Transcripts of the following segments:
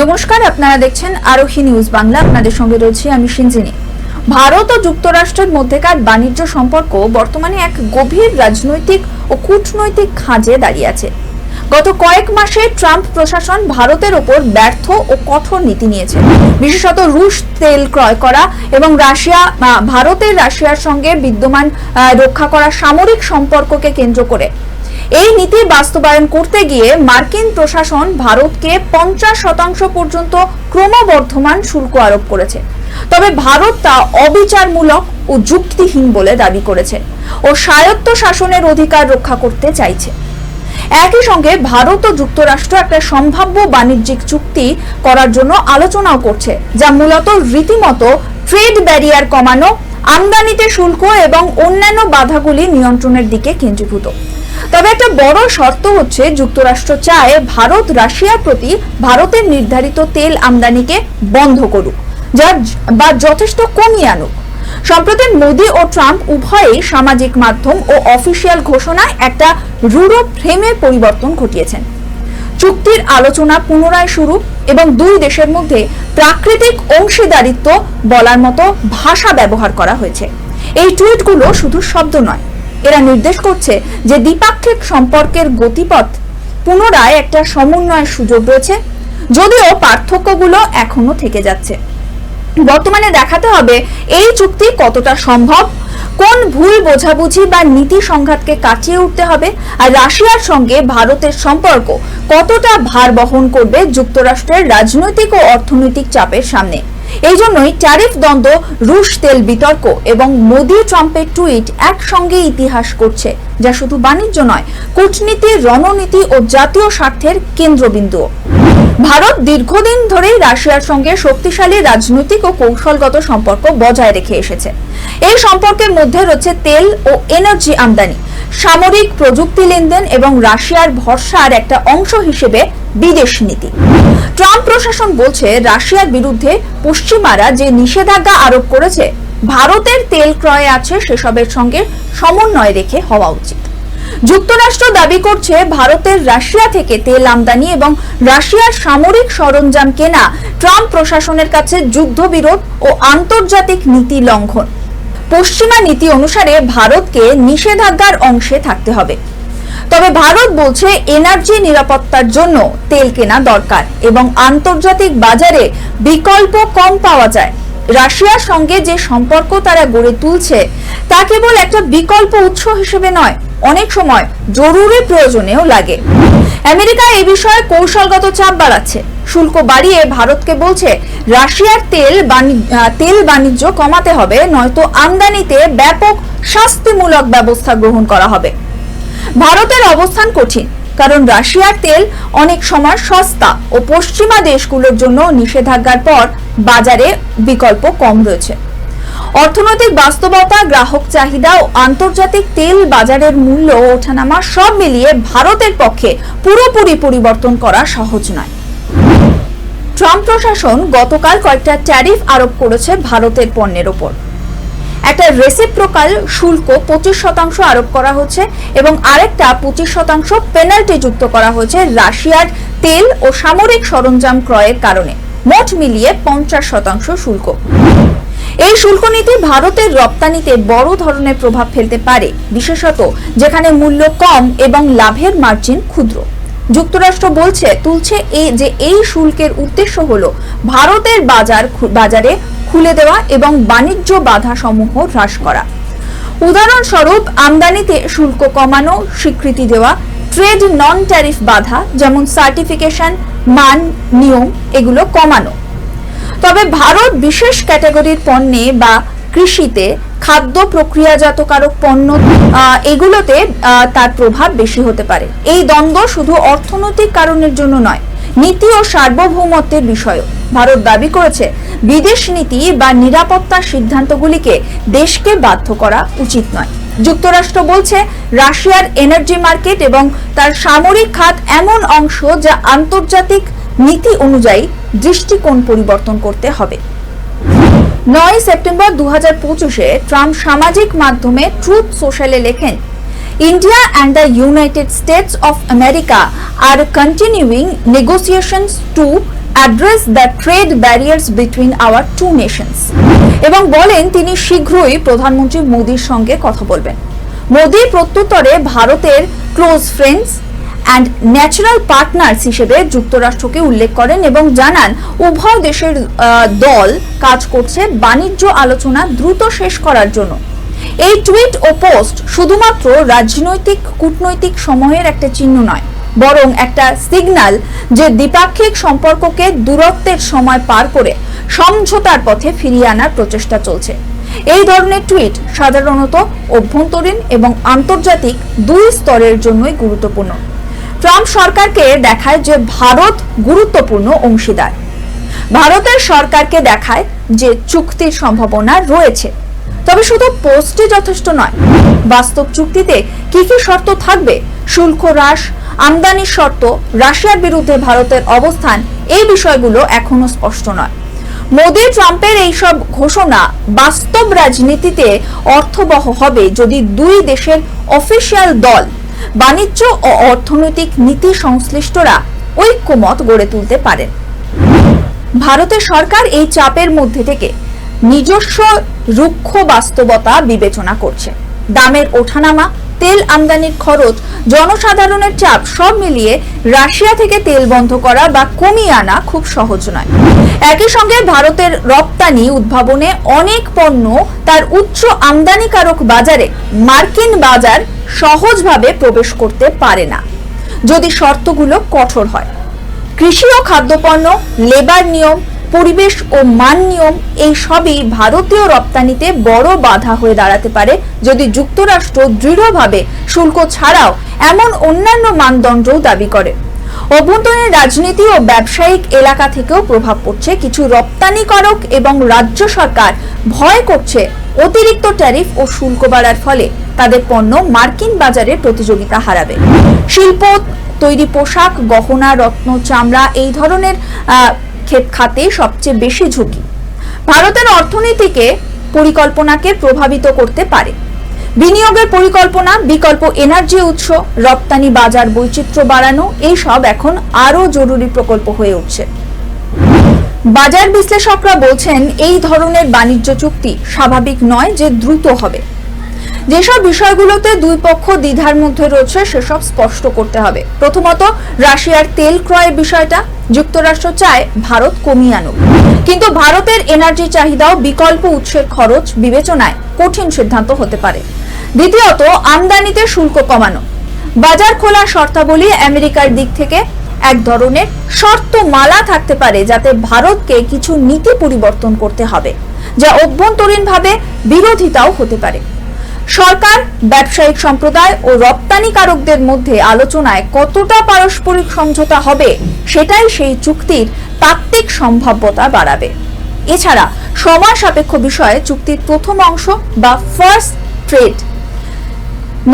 নমস্কার, আপনারা দেখছেন আরোহী নিউজ বাংলা। আপনাদের সঙ্গে রয়েছে আমি সিনজিনি। ভারত ও যুক্তরাষ্ট্রের মধ্যেকার বাণিজ্য সম্পর্ক বর্তমানে এক গভীর রাজনৈতিক ও কূটনৈতিক খাঁজে দাঁড়িয়ে আছে। গত কয়েক মাসে ট্রাম্প প্রশাসন ভারতের ওপর ব্যর্থ ও কঠোর নীতি নিয়েছে, বিশেষত রুশ তেল ক্রয় করা এবং রাশিয়ার সঙ্গে বিদ্যমান রক্ষা করা সামরিক সম্পর্ককে কেন্দ্র করে। এই নীতি বাস্তবায়ন করতে গিয়ে মার্কিন প্রশাসন ভারতকে 50% পর্যন্ত ক্রমবর্ধমান শুল্ক আরোপ করেছে। তবে ভারত তা অবিচারমূলক ও যুক্তিহীন বলে দাবি করেছে ও স্বায়ত্ত শাসনের অধিকার রক্ষা করতে চাইছে। একই সঙ্গে ভারত ও যুক্তরাষ্ট্র একটা সম্ভাব্য বাণিজ্যিক চুক্তি করার জন্য আলোচনাও করছে, যা মূলত রীতিমতো ট্রেড ব্যারিয়ার কমানো, আমদানিতে শুল্ক এবং অন্যান্য বাধাগুলি নিয়ন্ত্রণের দিকে কেন্দ্রীভূত। তবে একটা বড় শর্ত হচ্ছে, যুক্তরাষ্ট্র চায় ভারত রাশিয়ার প্রতি ভারতের নির্ধারিত তেল আমদানিকে বন্ধ করুক বা যথেষ্ট কমিয়ে আনুক। সম্প্রতি মোদি ও ট্রাম্প উভয়েই সামাজিক মাধ্যম ও অফিসিয়াল ঘোষণায় একটা রূঢ় ফ্রেমের পরিবর্তন ঘটিয়েছেন। চুক্তির আলোচনা পুনরায় শুরু এবং দুই দেশের মধ্যে প্রাকৃতিক অংশীদারিত্ব বলার মতো ভাষা ব্যবহার করা হয়েছে। এই টুইটগুলো শুধু শব্দ নয়, এরা নির্দেশ করছে যে দ্বিপাক্ষিক সম্পর্কের গতিপথ পুনরায় একটা সমন্বয়ের সুযোগ রয়েছে, যদিও পার্থক্যগুলো এখনো থেকে যাচ্ছে। বর্তমানে দেখাতে হবে এই চুক্তি কতটা সম্ভব, কোন ভুল বোঝাবুঝি বা নীতি সংঘাতকে কাটিয়ে উঠতে হবে, আর রাশিয়ার সঙ্গে ভারতের সম্পর্ক কতটা ভার বহন করবে যুক্তরাষ্ট্রের রাজনৈতিক ও অর্থনৈতিক চাপের সামনে। এই জন্যই ট্যারিফ দ্বন্দ্ব, রুশ তেল বিতর্ক এবং মোদি ট্রাম্পের টুইট একসঙ্গে ইতিহাস করছে, যা শুধু বাণিজ্য নয়, কূটনীতি, রণনীতি ও জাতীয় স্বার্থের কেন্দ্রবিন্দু। ভারত দীর্ঘদিন ধরেই রাশিয়ার সঙ্গে শক্তিশালী রাজনৈতিক ও কৌশলগত সম্পর্ক বজায় রেখে এসেছে। এই সম্পর্কের মধ্যে রয়েছে তেল ও এনার্জি আমদানি, সামরিক প্রযুক্তি লেনদেন এবং রাশিয়ার ভরসার একটা অংশ হিসেবে বিদেশ নীতি। ট্রাম্প প্রশাসন বলছে, রাশিয়ার বিরুদ্ধে পশ্চিমারা যে নিষেধাজ্ঞা আরোপ করেছে, ভারতের তেল ক্রয়ে আছে সেসবের সঙ্গে সমন্বয় রেখে হওয়া উচিত। যুক্তরাষ্ট্র দাবি করছে, ভারতের রাশিয়া থেকে তেল আমদানি এবং রাশিয়ার সামরিক সরঞ্জাম কেনা ট্রাম্প প্রশাসনের কাছে যুদ্ধবিরোধ ও আন্তর্জাতিক নীতি লঙ্ঘন। পশ্চিমা নীতি অনুসারে ভারতকে নিষেধাজ্ঞার অংশে থাকতে হবে। তবে ভারত বলছে, এনার্জি নিরাপত্তার জন্য তেল কেনা দরকার এবং আন্তর্জাতিক বাজারে বিকল্প কম পাওয়া যায়। রাশিয়ার সঙ্গে যে সম্পর্ক তারা গড়ে তুলছে তা কেবল একটা বিকল্প উৎস হিসেবে নয়, অনেক সময় জরুরি প্রয়োজনেও লাগে। আমেরিকা এই বিষয়ে কৌশলগত চাপ বাড়াচ্ছে, শুল্ক বাড়িয়ে ভারতকে বলছে, রাশিয়ার তেল বাণিজ্য কমাতে হবে, নয়তো আমদানিতে ব্যাপক শাস্তিমূলক ব্যবস্থা গ্রহণ করা হবে। ভারতের অবস্থান কঠিন, কারণ রাশিয়ার তেল অনেক সময় সস্তা ও পশ্চিমা দেশগুলোর জন্য নিষেধাজ্ঞার পর বাজারে বিকল্প কম রয়েছে। অর্থনৈতিক বাস্তবতা, গ্রাহক চাহিদা ও আন্তর্জাতিক তেল বাজারের মূল্য ওঠানামা সব মিলিয়ে ভারতের পক্ষে পুরোপুরি পরিবর্তন করা সহজ নয়। ট্রাম্প প্রশাসন গতকাল কয়েকটা ট্যারিফ আরোপ করেছে ভারতের পণ্যের ওপর। একটা রেসিপ্রোকাল শুল্ক 25% আরোপ করা হচ্ছে এবং আরেকটা 25% পেনাল্টি যুক্ত করা হয়েছে রাশিয়ার তেল ও সামরিক সরঞ্জাম ক্রয়ের কারণে। মোট মিলিয়ে 50% শুল্ক। এই শুল্ক নীতি ভারতের রপ্তানিতে বড় ধরনের প্রভাব ফেলতে পারে, বিশেষত যেখানে মূল্য কম এবং লাভের মার্জিন ক্ষুদ্র। যুক্তরাষ্ট্র তুলছে এই শুল্কের উদ্দেশ্য হলো ভারতের বাজারে খুলে দেওয়া এবং বাণিজ্য বাধা সমূহ হ্রাস করা। উদাহরণস্বরূপ, আমদানিতে শুল্ক কমানো, স্বীকৃতি দেওয়া, ট্রেড নন ট্যারিফ বাধা যেমন সার্টিফিকেশন, মান, নিয়ম এগুলো কমানো। তবে ভারত বিশেষ ক্যাটাগরির পণ্যে বা কৃষিতে, খাদ্য প্রক্রিয়াজাতকারক পণ্য এগুলোতে তার প্রভাব বেশি হতে পারে। এই দ্বন্দ্ব শুধু অর্থনৈতিক কারণের জন্য নয়, নীতি ও সার্বভৌমত্বের বিষয়ও। ভারত দাবি করেছে, বিদেশ নীতি বা নিরাপত্তার সিদ্ধান্তগুলিকে দেশকে বাধ্য করা উচিত নয়। যুক্তরাষ্ট্র বলছে, রাশিয়ার এনার্জি মার্কেট এবং তার সামরিক খাত এমন অংশ যা আন্তর্জাতিক নীতি অনুযায়ী দৃষ্টিকোণ পরিবর্তন করতে হবে। 9 সেপ্টেম্বর 2025-এ ট্রাম্প সামাজিক মাধ্যমে ট্রুথ সোশ্যালে লেখেন, India and the United States of America are continuing negotiations to address the trade barriers between our two nations এবং বলেন তিনি শীঘ্রই প্রধানমন্ত্রী মোদির সঙ্গে কথা বলবেন। মোদি প্রত্যুত্তরে ভারতের close friends and natural partners হিসেবে যুক্তরাষ্ট্রকে উল্লেখ করেন এবং জানান উভয় দেশের দল কাজ করছে বাণিজ্য আলোচনা দ্রুত শেষ করার জন্য। এই টুইট ও পোস্ট শুধুমাত্র রাজনৈতিক কূটনৈতিক সময়ের একটা চিহ্ন নয়, বরং একটা সিগন্যাল যে দ্বিপাক্ষিক সম্পর্ককে দূরত্বের সময় পার করে সমঝোতার পথে ফিরিয়ে আনার প্রচেষ্টা চলছে। এই ধরনের টুইট সাধারণত অভ্যন্তরীণ এবং আন্তর্জাতিক দুই স্তরের জন্যই গুরুত্বপূর্ণ। ট্রাম্প সরকারকে দেখায় যে ভারত গুরুত্বপূর্ণ অংশীদার, ভারতের সরকারকে দেখায় যে চুক্তির সম্ভাবনা রয়েছে। তবে শুধু পোস্টই যথেষ্ট নয়, বাস্তব চুক্তিতে কি কি শর্ত থাকবে, শুল্ক হ্রাস, আমদানির শর্ত, রাশিয়ার বিরুদ্ধে ভারতের অবস্থান, এই বিষয়গুলো এখনো স্পষ্ট নয়। মোদি ট্রাম্পের এইসব ঘোষণা বাস্তব রাজনীতিতে অর্থবহ হবে যদি দুই দেশের অফিসিয়াল দল, বাণিজ্য ও অর্থনৈতিক নীতি সংশ্লিষ্টরা ঐক্যমত গড়ে তুলতে পারেন। ভারতের সরকার এই চাপের মধ্যে থেকে নিজস্ব রুক্ষ বাস্তবতা বিবেচনা করছে। দামের ওঠানামা, তেল আমদানির খরচ, জনসাধারণের চাপ সব মিলিয়ে রাশিয়া থেকে তেল বন্ধ করা বা কমিয়ে আনা খুব সহজ নয়। একই সঙ্গে ভারতের রপ্তানি উদ্ভাবনে অনেক পণ্য তার উচ্চ আমদানিকারক বাজারে মার্কিন বাজার সহজভাবে প্রবেশ করতে পারে না যদি শর্তগুলো কঠোর হয়। কৃষি ও খাদ্যপণ্য, লেবার নিয়ম, পরিবেশ ও মান নিয়ম, এই সবই ভারতীয় রপ্তানিতে বড় বাধা হয়ে দাঁড়াতে পারে যদি যুক্তরাষ্ট্র দৃঢ়ভাবে শুল্ক ছাড়াও এমন অন্যান্য মানদণ্ডও দাবি করে। অভ্যন্তরীণ রাজনীতি ও ব্যবসায়িক এলাকা থেকেও প্রভাব পড়ছে। কিছু রপ্তানিকারক এবং রাজ্য সরকার ভয় করছে অতিরিক্ত ট্যারিফ ও শুল্ক বাড়ার ফলে তাদের পণ্য মার্কিন বাজারে প্রতিযোগিতা হারাবে। শিল্প, তৈরি পোশাক, গহনা, রত্ন, চামড়া, এই ধরনের খাতে সবচেয়ে বেশি ঝুঁকি ভারতের অর্থনীতিকে পরিকল্পনাকে প্রভাবিত করতে পারে। বিনিয়োগের পরিকল্পনা, বিকল্প এনার্জি উৎস, রপ্তানি বাজার বৈচিত্র্য বাড়ানো, এই সব এখন আরো জরুরি প্রকল্প হয়ে উঠছে। বাজার বিশ্লেষকরা বলছেন এই ধরনের বাণিজ্য চুক্তি স্বাভাবিক নয় যে দ্রুত হবে। যেসব বিষয়গুলোতে দুই পক্ষ দ্বিধার মধ্যে রয়েছে সেসব স্পষ্ট করতে হবে। প্রথমত, রাশিয়ার তেল ক্রয়ের বিষয়টা যুক্তরাষ্ট্র চায় ভারত কমিয়ে আনুক, কিন্তু ভারতের এনার্জি চাহিদা ও বিকল্প উৎসের খরচ বিবেচনায় কঠিন সিদ্ধান্ত হতে পারে। দ্বিতীয়ত, আমদানিতে শুল্ক কমানো, বাজার খোলার শর্তাবলী আমেরিকার দিক থেকে এক ধরনের শর্তমালা থাকতে পারে যাতে ভারতকে কিছু নীতি পরিবর্তন করতে হবে, যা অভ্যন্তরীণভাবে বিরোধিতাও হতে পারে। সরকার, ব্যবসায়িক সম্প্রদায় ও রপ্তানিকারকদের মধ্যে আলোচনায় কতটা পারস্পরিক সমঝোতা হবে সেটাই সেই চুক্তির তাত্ত্বিক সম্ভাব্যতা বাড়াবে। এছাড়া সময় সাপেক্ষ বিষয়ে চুক্তির প্রথম অংশ বা ফার্স্ট ট্রেড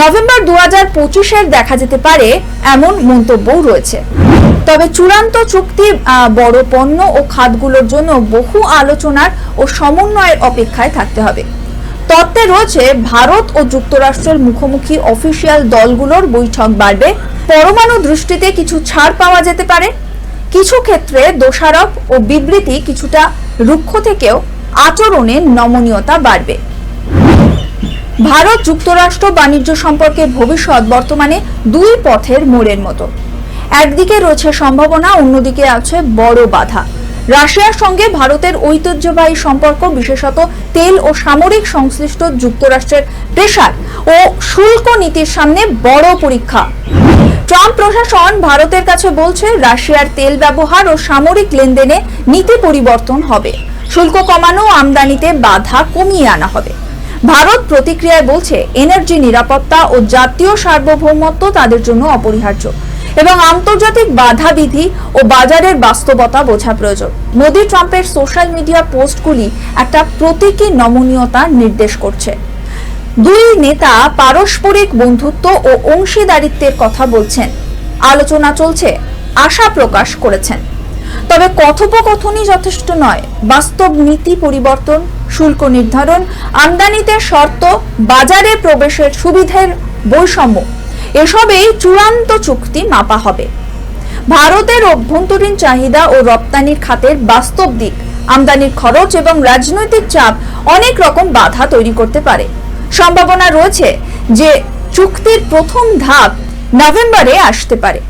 নভেম্বর 2025-এর দেখা যেতে পারে এমন মন্তব্যও রয়েছে। তবে চূড়ান্ত চুক্তি বড় পণ্য ও খাতগুলোর জন্য বহু আলোচনার ও সমন্বয়ের অপেক্ষায় থাকতে হবে। তত্ত্বে রয়েছে ভারত ও যুক্তরাষ্ট্রের মুখোমুখি অফিসিয়াল দলগুলোর বৈঠক বাড়বে, পরমাণু দৃষ্টিতে কিছু ছাড় পাওয়া যেতে পারে, কিছু ক্ষেত্রে দোষারোপ ও বিবৃতি কিছুটা রুক্ষ থেকেও আচরণে নমনীয়তা বাড়বে। ভারত যুক্তরাষ্ট্র বাণিজ্য সম্পর্কের ভবিষ্যৎ বর্তমানে দুই পথের মোড়ের মতো। একদিকে রয়েছে সম্ভাবনা, অন্যদিকে আছে বড় বাধা। রাশিয়ার সঙ্গে ভারতের ঐতিহ্যবাহী সম্পর্ক, বিশেষত তেল ও সামরিক সংশ্লিষ্ট যুক্তরাষ্ট্রের প্রেসার ও শুল্ক নীতির সামনে বড় পরীক্ষা। ট্রাম্প প্রশাসন ভারতের কাছে বলছে রাশিয়ার তেল ব্যবহার ও সামরিক লেনদেনে নীতি পরিবর্তন হবে, শুল্ক কমানো, আমদানিতে বাধা কমিয়ে আনা হবে। ভারত প্রতিক্রিয়ায় বলছে এনার্জি নিরাপত্তা ও জাতীয় সার্বভৌমত্ব তাদের জন্য অপরিহার্য এবং আন্তর্জাতিক বাধা বিধি ও বাজারের বাস্তবতা বোঝা প্রয়োজন। মোদি ট্রাম্পের সোশ্যাল মিডিয়া পোস্টগুলি একটা প্রতীকী নমনীয়তা নির্দেশ করছে। দুই নেতা পারস্পরিক বন্ধুত্ব ও অংশীদারিত্বের কথা বলছেন, আলোচনা চলছে, আশা প্রকাশ করেছেন। তবে কথোপকথনই যথেষ্ট নয়, বাস্তব নীতি পরিবর্তন, শুল্ক নির্ধারণ, আমদানিতে শর্ত, বাজারে প্রবেশের সুবিধার বৈষম্য, এসবেই চূড়ান্ত চুক্তি মাপা হবে। ভারতের অভ্যন্তরীণ চাহিদা ও রপ্তানির খাতের বাস্তব দিক, আমদানির খরচ এবং রাজনৈতিক চাপ অনেক রকম বাধা তৈরি করতে পারে। সম্ভাবনা রয়েছে যে চুক্তির প্রথম ধাপ নভেম্বরে আসতে পারে,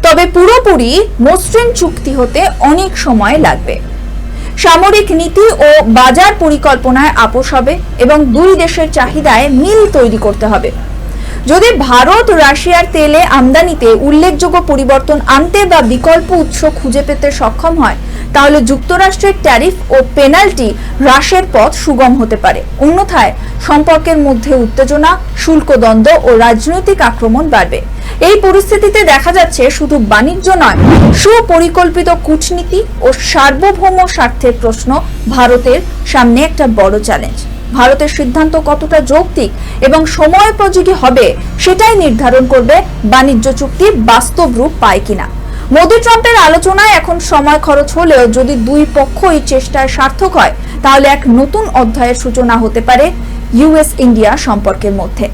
তবে পুরোপুরি মসৃণ চুক্তি হতে অনেক সময় লাগবে। সামরিক নীতি ও বাজার পরিকল্পনায় আপোষ হবে এবং দুই দেশের চাহিদায় মিল তৈরি করতে হবে। যদি ভারত রাশিয়ার তেলে আমদানিতে উল্লেখযোগ্য পরিবর্তন আনতে বা বিকল্প উৎস খুঁজে পেতে সক্ষম হয়, তাহলে যুক্তরাষ্ট্রের ট্যারিফ ও পেনাল্টি হ্রাসের পথ সুগম হতে পারে। অন্যথায় সম্পর্কের মধ্যে উত্তেজনা, শুল্ক দ্বন্দ্ব ও রাজনৈতিক আক্রমণ বাড়বে। এই পরিস্থিতিতে দেখা যাচ্ছে শুধু বাণিজ্য নয়, সুপরিকল্পিত কূটনীতি ও সার্বভৌম স্বার্থের প্রশ্ন ভারতের সামনে একটা বড় চ্যালেঞ্জ। ভারতের সিদ্ধান্ত কতটা যৌক্তিক এবং সময়োপযোগী হবে সেটাই নির্ধারণ করবে বাণিজ্য চুক্তি বাস্তব রূপ পায় কিনা। মোদি ট্রাম্পের আলোচনায় এখন সময় খরচ হলেও যদি দুই পক্ষই চেষ্টায় সার্থক হয়, তাহলে এক নতুন অধ্যায়ের সূচনা হতে পারে ইউএস ইন্ডিয়া সম্পর্কের মধ্যে।